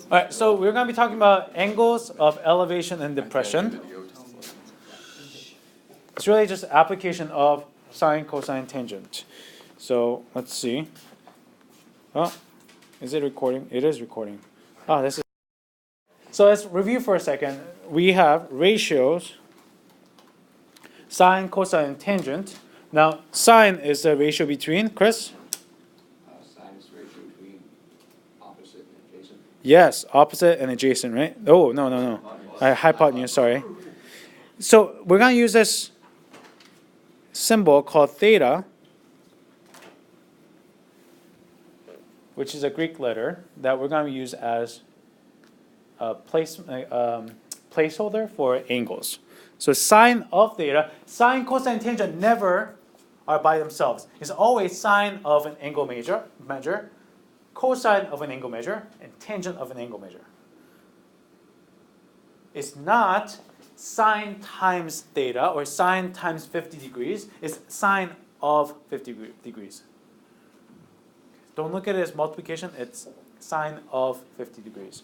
All right, so we're going to be talking about angles of elevation and depression. It's really just application of sine, cosine, tangent. So let's see. Oh, is it recording? It is recording. Oh, this is. So let's review for a second. We have ratios, sine, cosine, tangent. Now, sine is the ratio between, Chris? Sine is the ratio between opposite and adjacent. Yes, opposite and adjacent, right? Oh, no. Hypotenuse, sorry. So we're going to use this symbol called theta, which is a Greek letter that we're going to use as a placeholder for angles. So sine of theta, sine, cosine, tangent never are by themselves. It's always sine of an angle measure, cosine of an angle measure, and tangent of an angle measure. It's not sine times theta or sine times 50 degrees. It's sine of 50 degrees. Don't look at it as multiplication. It's sine of 50 degrees.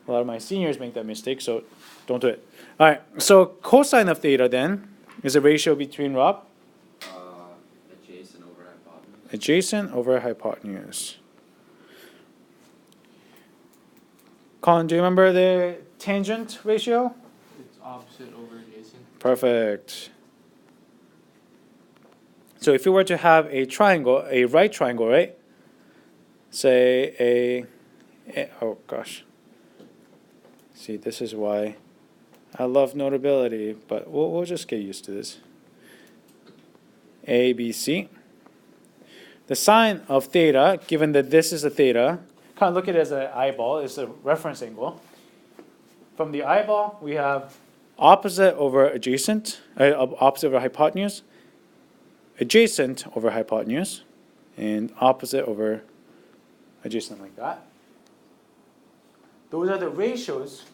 A lot of my seniors make that mistake, so don't do it. All right, so cosine of theta then is a ratio between, Rob? Adjacent over hypotenuse. Adjacent over hypotenuse. Colin, do you remember the tangent ratio? It's opposite over adjacent. Perfect. So if you were to have a triangle, a right triangle, right? Say oh gosh. See, this is why I love notability, but we'll just get used to this. A, B, C. The sine of theta, given that this is a theta, kind of look at it as an eyeball, it's a reference angle. From the eyeball, we have opposite over adjacent, opposite over hypotenuse, adjacent over hypotenuse, and opposite over adjacent like that. Those are the ratios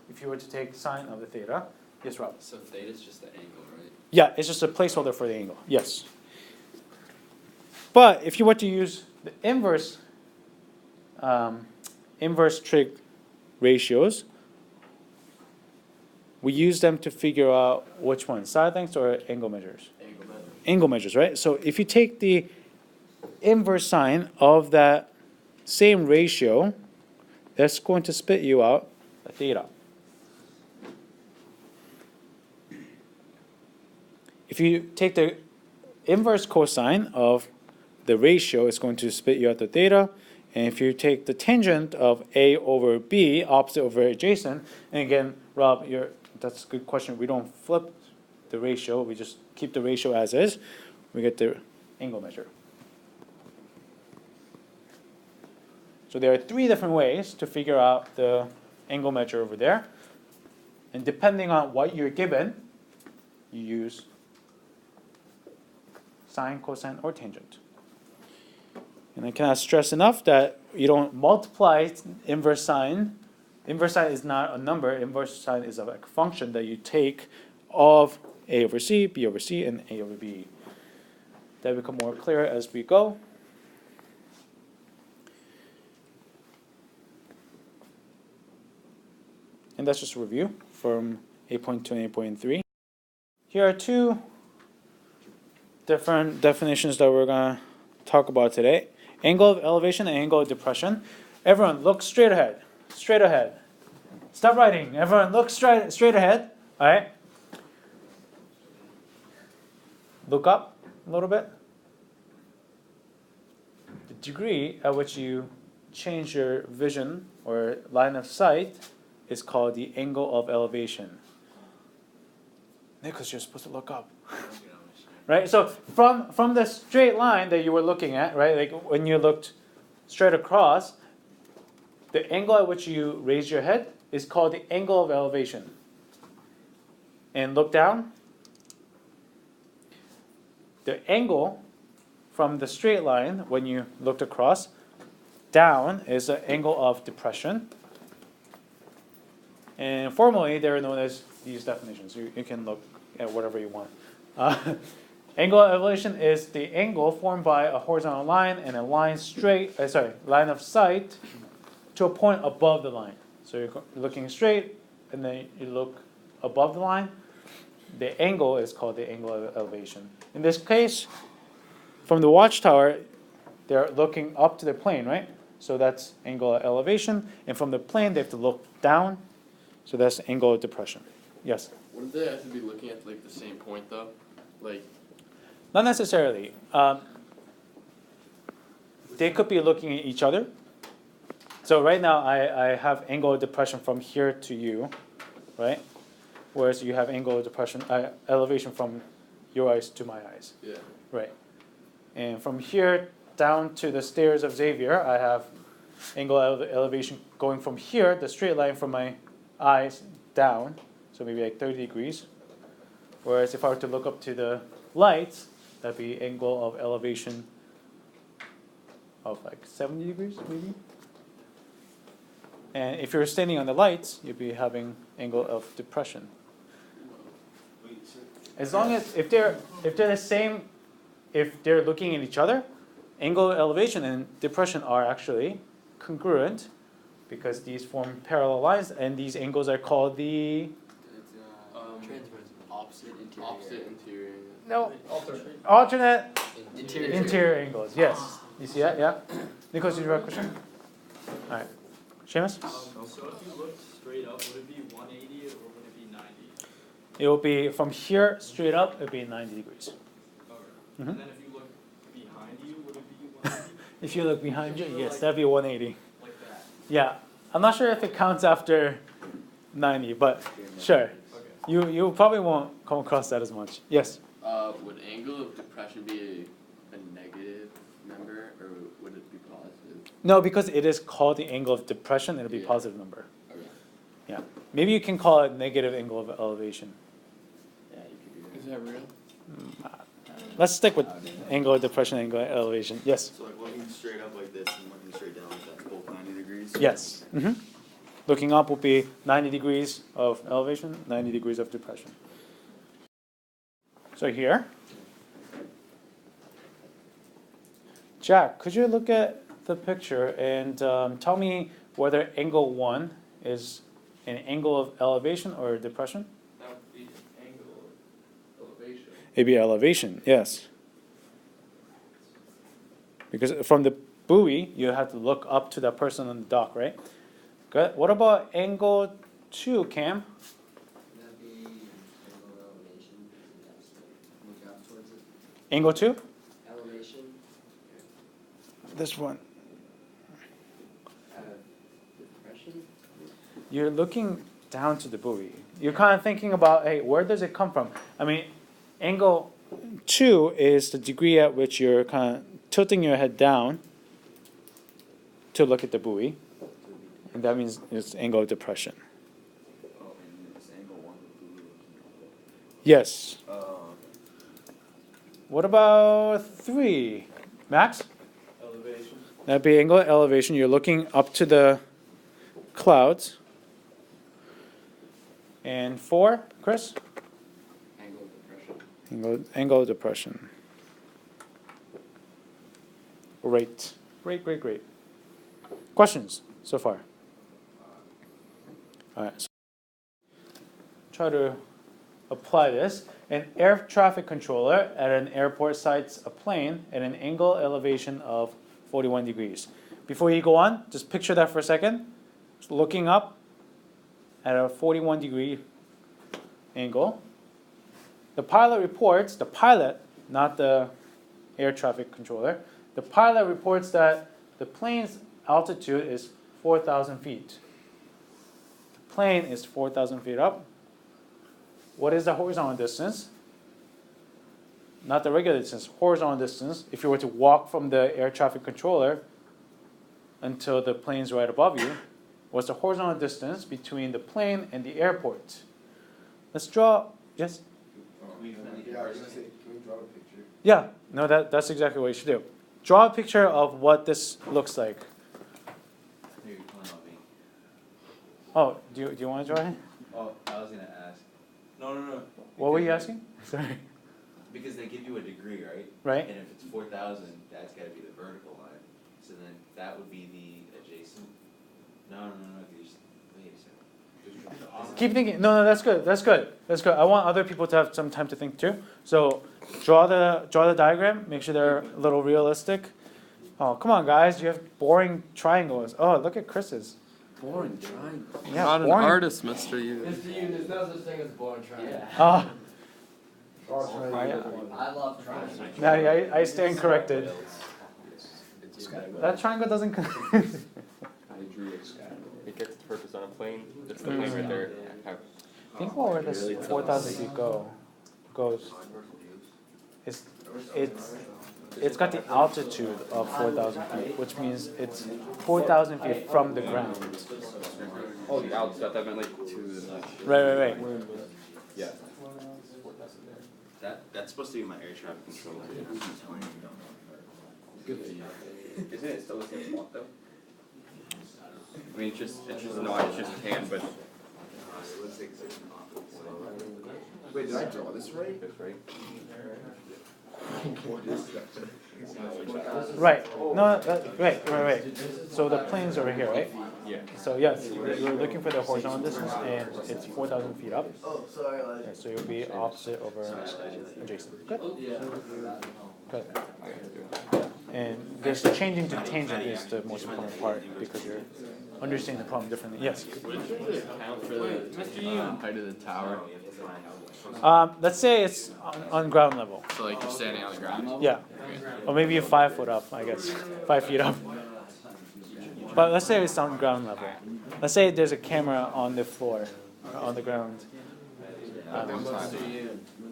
if you were to take sine of the theta. Yes, Rob? So theta is just the angle, right? Yeah, it's just a placeholder for the angle. Yes. But if you were to use the inverse trig ratios, we use them to figure out which one, side lengths or angle measures? Angle measure. Angle measures, right? So if you take the inverse sine of that same ratio, that's going to spit you out a theta. If you take the inverse cosine of the ratio, it's going to spit you out the theta. And if you take the tangent of A over B, opposite over adjacent, and again, Rob, that's a good question. We don't flip the ratio. We just keep the ratio as is. We get the angle measure. So there are three different ways to figure out the angle measure over there. And depending on what you're given, you use sine, cosine, or tangent. And I cannot stress enough that you don't multiply inverse sine. Inverse sine is not a number. Inverse sine is a function that you take of A over C, B over C, and A over B. That will become more clear as we go. And that's just a review from 8.2 and 8.3. Here are two different definitions that we're going to talk about today. Angle of elevation and angle of depression. Everyone, look straight ahead. Straight ahead. Stop writing. Everyone, look straight ahead. All right. Look up a little bit. The degree at which you change your vision or line of sight is called the angle of elevation. Nicholas, you're supposed to look up. Right? So from the straight line that you were looking at, right? Like when you looked straight across, the angle at which you raise your head is called the angle of elevation. And look down. The angle from the straight line when you looked across down is the angle of depression. And formally, they're known as these definitions. You can look at whatever you want. Angle of elevation is the angle formed by a horizontal line and a line of sight to a point above the line. So you're looking straight, and then you look above the line. The angle is called the angle of elevation. In this case, from the watchtower, they're looking up to the plane, right? So that's angle of elevation. And from the plane, they have to look down. So that's angle of depression. Yes? Wouldn't they have to be looking at like the same point though? Like, Not necessarily. They could be looking at each other. So right now, I have angle of depression from here to you, right? Whereas you have angle of depression, elevation from your eyes to my eyes, yeah. right? And from here down to the stairs of Xavier, I have angle of elevation going from here, the straight line from my eyes down, so maybe like 30 degrees. Whereas if I were to look up to the lights, that'd be angle of elevation of like 70 degrees, maybe. And if you're standing on the lights, you'd be having angle of depression. As long as if they're the same, if they're looking at each other, angle of elevation and depression are actually congruent because these form parallel lines, and these angles are called the Opposite interior. no alternate interior angles. Yes, you see that? Yeah. Nicholas, did you have a question? All right, Seamus. So if you look straight up, would it be 180 or would it be 90? It will be from here straight up. It will be 90 degrees. Okay. Mhm. And then if you look behind you, would it be 180? If you look behind you, yes, that'd be 180. Like that? Yeah, I'm not sure if it counts after 90, but sure. Okay. You probably won't come across that as much. Yes. Would angle of depression be a negative number or would it be positive? No, because it is called the angle of depression, it'll be Yeah. positive number. Okay. Yeah. Maybe you can call it negative angle of elevation. Yeah, you could do Is that real? Let's stick with angle of depression, angle of elevation. Yes. So like looking straight up like this and looking straight down like that, both 90 degrees? Yes. Looking up will be 90 degrees of elevation, 90 degrees of depression. So here, Jack, could you look at the picture and tell me whether angle 1 is an angle of elevation or depression? That would be angle of elevation. It'd be elevation, yes. Because from the buoy, you have to look up to that person on the dock, right? Good. What about angle 2, Cam? That'd be angle of elevation, that's like, look up towards it. Angle 2? Elevation, This one. depression? You're looking down to the buoy. You're kind of thinking about, hey, where does it come from? I mean, angle 2 is the degree at which you're kind of tilting your head down to look at the buoy, and that means it's angle of depression. Oh, and it's angle 1 with blue. Yes. Oh, What about 3? Max? Elevation. That'd be angle of elevation. You're looking up to the clouds. And 4, Chris? Angle of depression. Angle of depression. Great. Great. Questions so far? All right. So try to apply this. An air traffic controller at an airport sights a plane at an angle elevation of 41 degrees. Before you go on, just picture that for a second. Just looking up at a 41 degree angle. The pilot reports, not the air traffic controller, the pilot reports that the plane's altitude is 4,000 feet. The plane is 4,000 feet up. What is the horizontal distance? Not the regular distance, horizontal distance. If you were to walk from the air traffic controller until the plane's right above you, what's the horizontal distance between the plane and the airport? Let's draw, yes? Yeah, I was gonna say, can we draw a picture? Yeah, no, that's exactly what you should do. Draw a picture of what this looks like. Oh, do you want to draw it? Oh, I was gonna ask. No. What were you Because- asking? Sorry. Because they give you a degree, right? Right? And if it's 4,000, that's gotta be the vertical line. So then that would be the adjacent No, just, wait a second. Keep thinking. No, that's good. That's good. That's good. I want other people to have some time to think too. So draw the diagram. Make sure they're a little realistic. Oh, come on, guys. You have boring triangles. Oh, look at Chris's. Boring triangle. Yeah, Not an boring. artist, Mr. You. Mr. Yoon, there's no such thing as boring triangle. Oh, I love triangles. now I stand corrected. That triangle doesn't. It gets the purpose on a plane. That's the plane right there. Think about where this 4,000 feet goes. It's got the altitude of 4,000 feet, which means it's 4,000 feet from the ground. Oh, the outside. That meant like to the. Right. Yeah. That's supposed to be my air traffic controller. Isn't it still the same spot though? I mean, it's just not. It's just tan, but. Wait, did I draw this right? That's right. Right. No, right. So the plane's over here, right? Yeah. So yes, you're looking for the horizontal distance, and it's 4,000 feet up. Oh, sorry. Okay, so you'll be opposite over adjacent. Good. Good. And this changing to tangent is the most important part because you're understanding the problem differently. Yes. Count for the height of the tower. Let's say it's on ground level. So like you're standing on the ground. Yeah. Or maybe you're 5 foot up, I guess. 5 feet up. But let's say it's on ground level. Let's say there's a camera on the floor, or on the ground.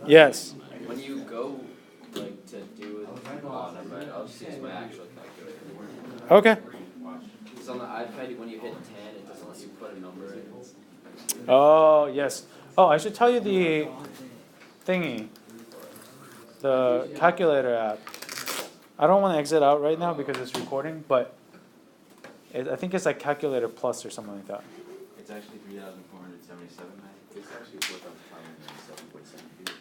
Yes. When you go, like, to do it, I'll just use my actual calculator. Okay. Because on the iPad, when you hit 10, it doesn't let you put a number in. Oh, yes. Oh, I should tell you the thingy. The calculator app. I don't want to exit out right now because it's recording, but I think it's like Calculator Plus or something like that. It's actually 3,477. It's actually 4,577 feet.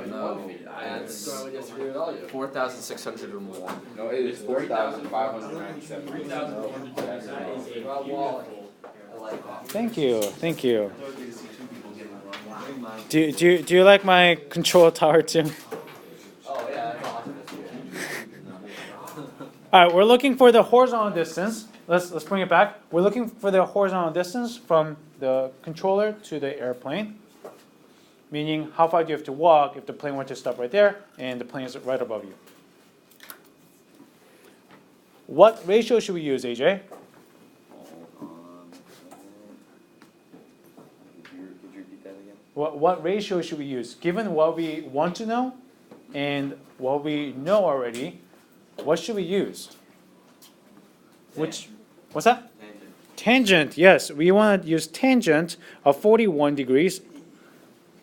No, I strongly disagree with all you. 4,601. No, it is 4,597. Well, Wally, I like that. Thank you. Do you like my control tower too? Oh, yeah, that's awesome. All right, we're looking for the horizontal distance. Let's bring it back. We're looking for the horizontal distance from the controller to the airplane. Meaning, how far do you have to walk if the plane were to stop right there and the plane is right above you? What ratio should we use, AJ? Could you repeat that again? What ratio should we use? Given what we want to know and what we know already, what should we use? What's that? Tangent, yes. We want to use tangent of 41 degrees.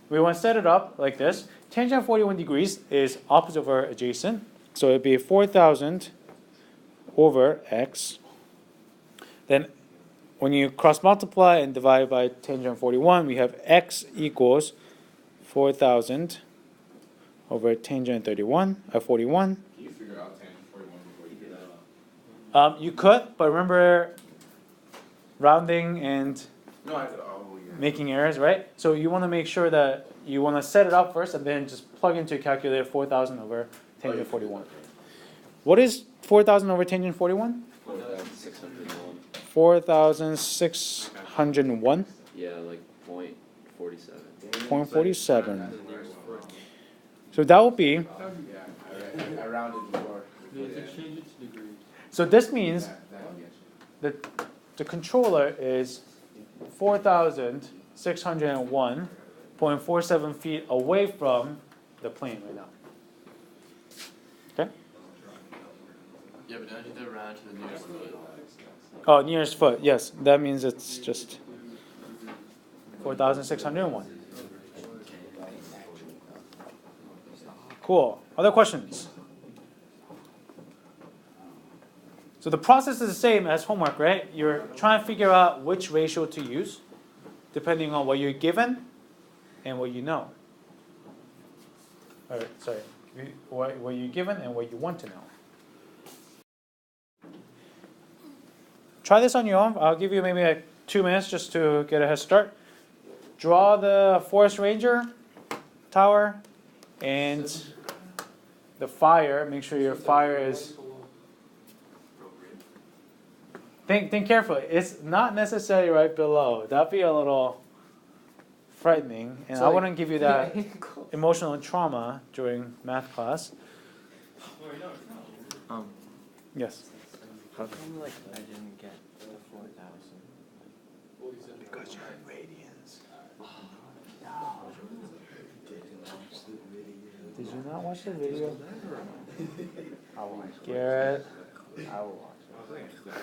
We want to set it up like this. Tangent of 41 degrees is opposite over adjacent. So it would be 4,000 over x. Then when you cross multiply and divide by tangent of 41, we have x equals 4,000 over tangent 41, 41. Can you figure out tangent 41 before you do that? You could, but remember rounding and No, I could. Oh, yeah. making errors, right? So you want to make sure that you want to set it up first and then just plug into your calculator 4,000 over tangent 41. What is 4,000 over tangent 41? 4,601. 4,601. Yeah, like 0.47. 0.47. So that will be, Yeah, I rounded before. Yeah, to change it to degrees. so this means That'll get you. that the controller is 4,601.47 feet away from the plane right now. Okay? Yeah, but don't you have to round to the nearest foot? Oh, nearest foot, yes. That means it's just 4,601. Cool. Other questions? So the process is the same as homework, right? You're trying to figure out which ratio to use, depending on what you're given and what you know. Or, sorry, what you're given and what you want to know. try this on your own. I'll give you maybe like 2 minutes just to get a head start. Draw the forest ranger tower and the fire. Make sure your fire is. Think carefully. It's not necessarily right below. That'd be a little frightening, and I wouldn't give you that emotional trauma during math class. Yes. How come like I didn't get the 4,000? Because you're in radians. Did you not watch the video? Garrett. I will watch it.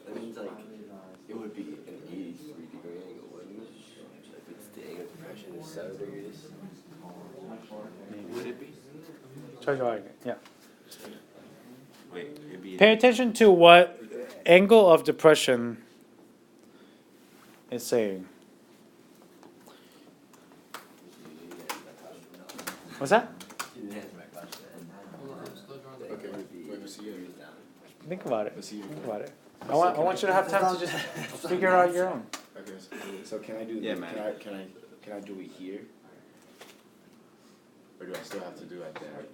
That means like, it would be an 83-degree angle, wouldn't it? If it's the angle of depression is 7 degrees. Would it be? Try drawing it. Yeah. Wait, it'd be. Pay attention to what angle of depression is saying. What's that? You didn't answer my question. Okay, wait, let's see you. Think about it. Let's see you. Think about it. I want you to have time to just figure out your own. Okay, so can I do, Yeah, can man. can I do it here? Or do I still have to do it there?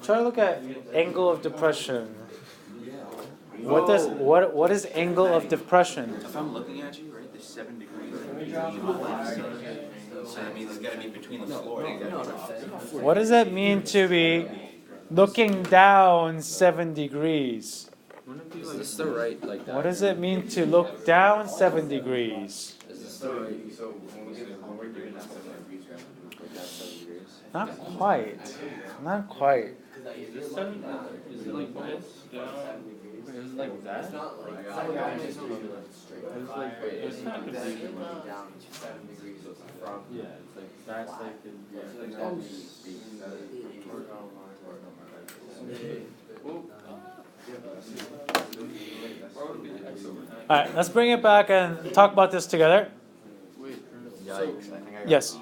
Try to look at angle of depression. What is angle of depression? If I'm looking at you, right, there's 7 degrees. So that means it's gotta be between the floor. What does that mean to be looking down 7 degrees? Is this the right, like that? What does it mean to look down 7 degrees? Is this the right? So when we're doing that 7 degrees, we have to do it like that 7 degrees. Not quite. Not quite. Is this seven? Is it like this? Down? Is it like that? It's not like, it's like, It's not gonna be. down 7 degrees from. Yeah, it's like, that's like. Alright, let's bring it back and talk about this together. Wait, Yikes, I think I got Yes.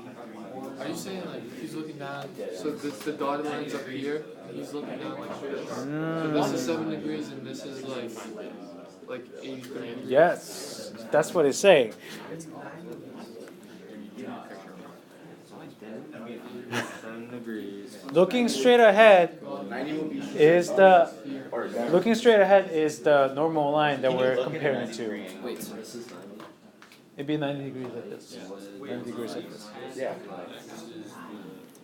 Are you saying like he's looking down? So this the dotted line's up here. He's looking down like straight up. So this is 7 degrees and this is like 83 degrees. Yes. That's what it's saying. 7 degrees. Looking straight ahead is the normal line that we're comparing to. Wait, so this is 90? It'd be 90 degrees like this. 90 degrees like this. Yeah.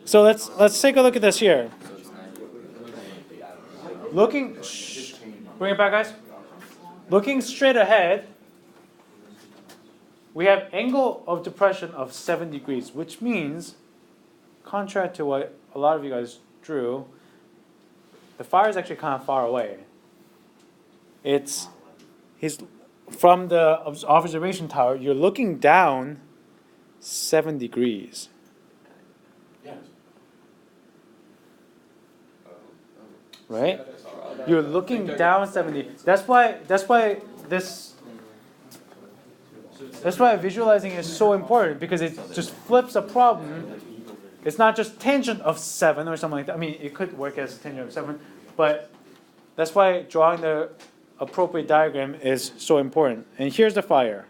So let's take a look at this here. Looking, bring it back, guys. Looking straight ahead, we have angle of depression of 7 degrees, which means, contrary to what a lot of you guys drew, the fire is actually kind of far away. He's from the observation tower, you're looking down 7 degrees. Yes. Right? You're looking down 70. That's why visualizing is so important, because it just flips a problem. It's not just tangent of 7 or something like that. I mean, it could work as tangent of 7, but that's why drawing the appropriate diagram is so important. And here's the fire.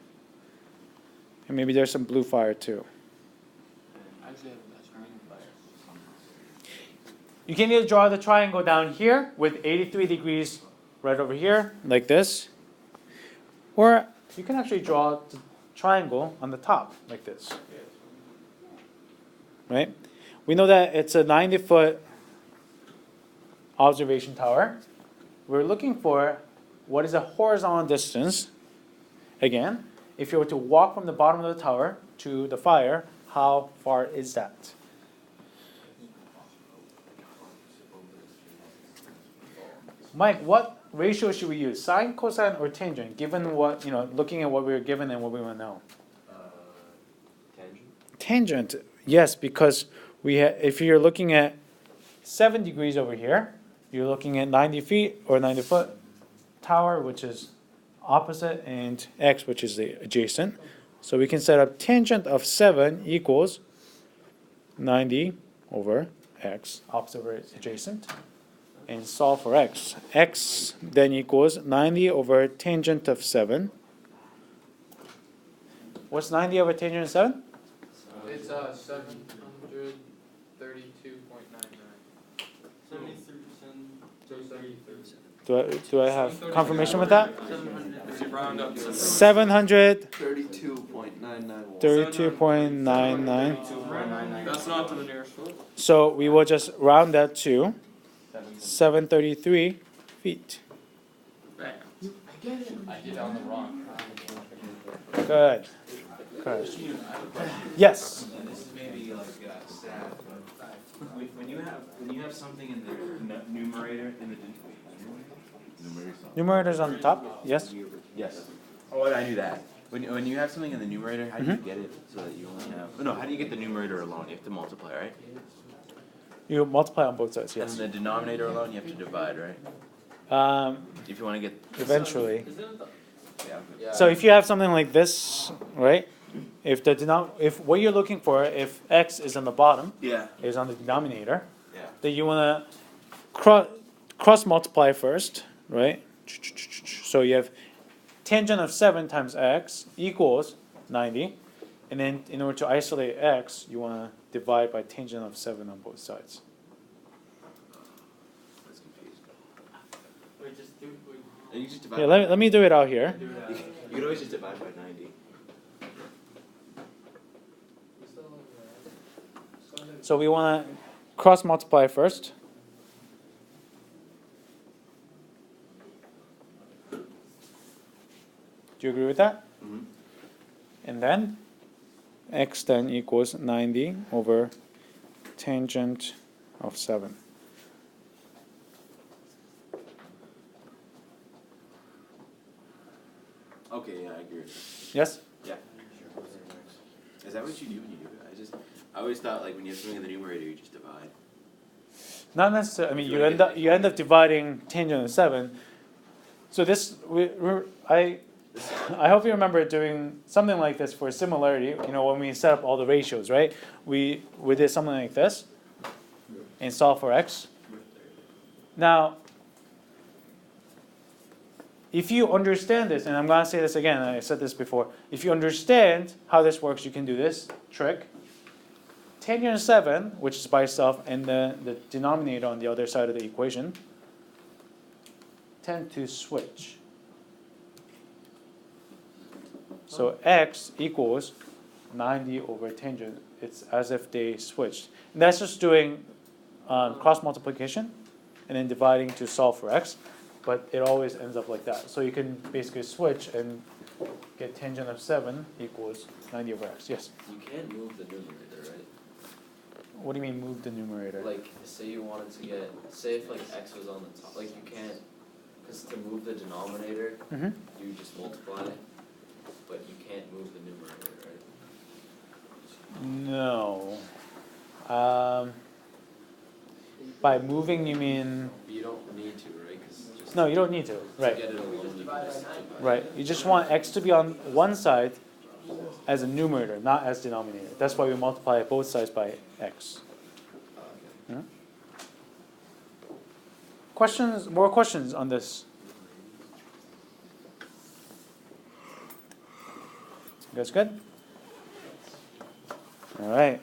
And maybe there's some blue fire too. You can either draw the triangle down here with 83 degrees right over here, like this. Or you can actually draw the triangle on the top, like this. Right? We know that it's a 90-foot observation tower. We're looking for what is a horizontal distance. Again, if you were to walk from the bottom of the tower to the fire, how far is that? Mike, what ratio should we use? Sine, cosine, or tangent? Given what, looking at what we were given and what we want to know. Tangent? Tangent, yes, because if you're looking at 7 degrees over here, you're looking at 90 feet or 90-foot tower, which is opposite, and x, which is the adjacent. So we can set up tangent of 7 equals 90 over x, opposite over adjacent, and solve for x. X then equals 90 over tangent of 7. What's 90 over tangent of 7? It's 732.99. 73%. Do I have confirmation with that? If you round up to 32.991. 32.99. That's not to the nearest foot. So we will just round that to 733 feet. Bam. I did on the wrong. Good. Good. Yes. And this is maybe like sad, but when you have something in the numerator in the Numerator's on the top. Yes. yes. Oh, I knew that. When you have something in the numerator, how do you get it so that you only have? Oh, no, how do you get the numerator alone? You have to multiply, right? You multiply on both sides. Yes. And the denominator alone, you have to divide, right? If you want to get. Eventually. Isn't it the, Yeah. yeah. So if you have something like this, right? If if what you're looking for, if x is on the bottom, Yeah. is on the denominator, Yeah. then you want to cross multiply first, right? So you have tangent of 7 times x equals 90, and then in order to isolate x, you want to divide by tangent of 7 on both sides. That's confused. We just do, we And you just divide. Yeah, let me do it out here. do that. You could always just divide by 90. We still have that. So we want to cross multiply first. Do you agree with that? Mm-hmm. And then x then equals 90 over tangent of 7. Okay, yeah, I agree with Yes? that. Yeah. Is that what you do when you do it? I always thought like when you have something in the numerator, you just divide. Not necessarily. I mean, you end up dividing tangent of 7. So this I hope you remember doing something like this for similarity. You know, when we set up all the ratios, right? We did something like this and solve for x. Now, if you understand this, and I'm going to say this again, I said this before. If you understand how this works, you can do this trick. Tangent of 7, which is by itself, and the denominator on the other side of the equation, tend to switch. So x equals 90 over tangent. It's as if they switched. And that's just doing cross multiplication and then dividing to solve for x. But it always ends up like that. So you can basically switch and get tangent of 7 equals 90 over x. Yes? You can't move the numerator, right? What do you mean move the numerator? Like, say you wanted to get, say if like x was on the top, like you can't, because to move the denominator, Mhm. you just multiply, but you can't move the numerator, right? No. By moving you mean, You don't need to, right? 'Cause just no, you don't need to. to Right. get it alone, you can just divide. Right. You just want x to be on one side as a numerator, not as denominator. That's why we multiply both sides by x. Yeah? Questions? More questions on this? You guys good? All right.